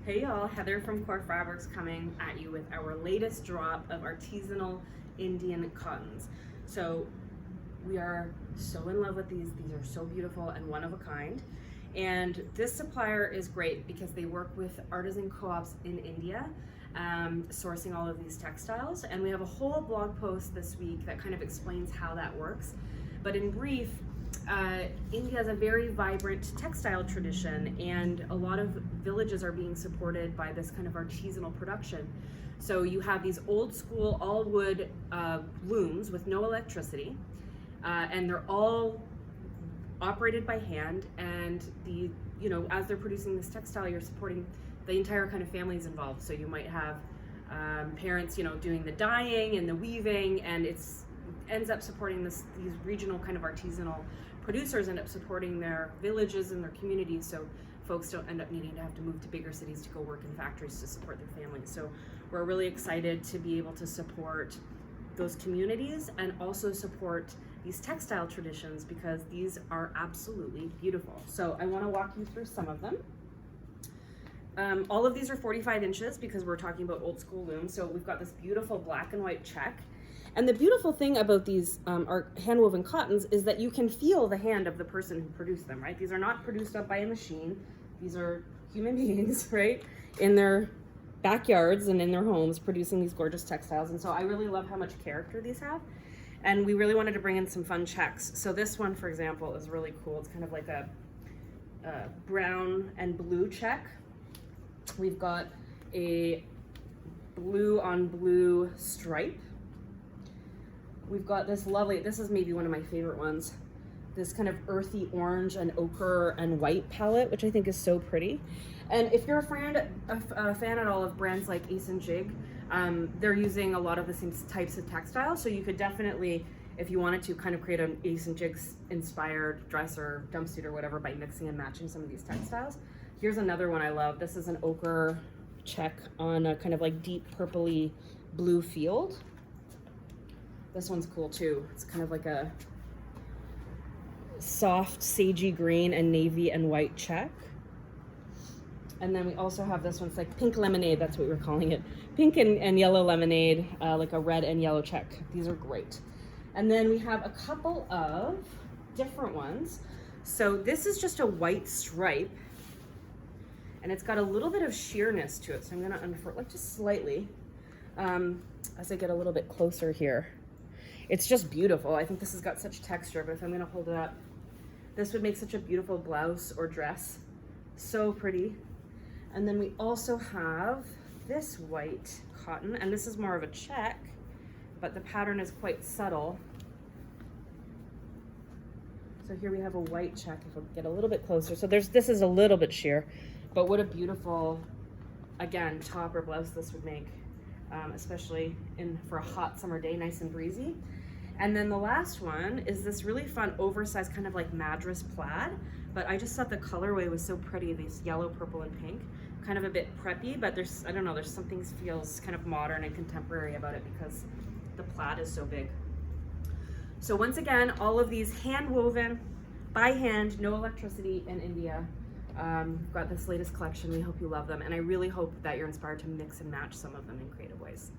Hey y'all, Heather from Core Fabrics coming at you with our latest drop of artisanal Indian cottons. So we are so in love with these. These are so beautiful and one of a kind. And this supplier is great because they work with artisan co-ops in India, sourcing all of these textiles. And we have a whole blog post this week that kind of explains how that works. But in brief, India has a very vibrant textile tradition, and a lot of villages are being supported by this kind of artisanal production. So you have these old school all wood looms with no electricity, and they're all operated by hand. And as they're producing this textile, you're supporting the entire kind of families involved. So you might have parents, doing the dyeing and the weaving, and ends up supporting these regional kind of artisanal producers end up supporting their villages and their communities, so folks don't end up needing to have to move to bigger cities to go work in factories to support their families. So we're really excited to be able to support those communities and also support these textile traditions because these are absolutely beautiful. So I want to walk you through some of them. All of these are 45 inches because we're talking about old school looms. So we've got this beautiful black and white check. And the beautiful thing about these hand-woven cottons is that you can feel the hand of the person who produced them, right? These are not produced up by a machine. These are human beings, right? In their backyards and in their homes producing these gorgeous textiles. And so I really love how much character these have. And we really wanted to bring in some fun checks. So this one, for example, is really cool. It's kind of like a brown and blue check. We've got a blue on blue stripe. We've got this lovely, this is maybe one of my favorite ones, this kind of earthy orange and ochre and white palette, which I think is so pretty. And if you're a fan at all of brands like Ace Jig, they're using a lot of the same types of textiles. So you could definitely, if you wanted to, kind of create an Ace Jig inspired dress or jumpsuit or whatever by mixing and matching some of these textiles. Here's another one I love. This is an ochre check on a kind of like deep purpley blue field. This one's cool too. It's kind of like a soft sagey green and navy and white check. And then we also have this one. It's like pink lemonade, that's what we were calling it. Pink and yellow lemonade, like a red and yellow check. These are great. And then we have a couple of different ones. So this is just a white stripe, and it's got a little bit of sheerness to it. So I'm gonna unfurl, like just slightly, as I get a little bit closer here. It's just beautiful. I think this has got such texture, but if I'm gonna hold it up, this would make such a beautiful blouse or dress. So pretty. And then we also have this white cotton, and this is more of a check, but the pattern is quite subtle. So here we have a white check, if I get a little bit closer. So this is a little bit sheer, but what a beautiful, again, top or blouse this would make. Especially for a hot summer day, nice and breezy. And then the last one is this really fun oversized kind of like Madras plaid, but I just thought the colorway was so pretty, these yellow, purple, and pink. Kind of a bit preppy, but there's something feels kind of modern and contemporary about it because the plaid is so big. So once again, all of these hand woven, by hand, no electricity in India. We've got this latest collection. We hope you love them, and I really hope that you're inspired to mix and match some of them in creative ways.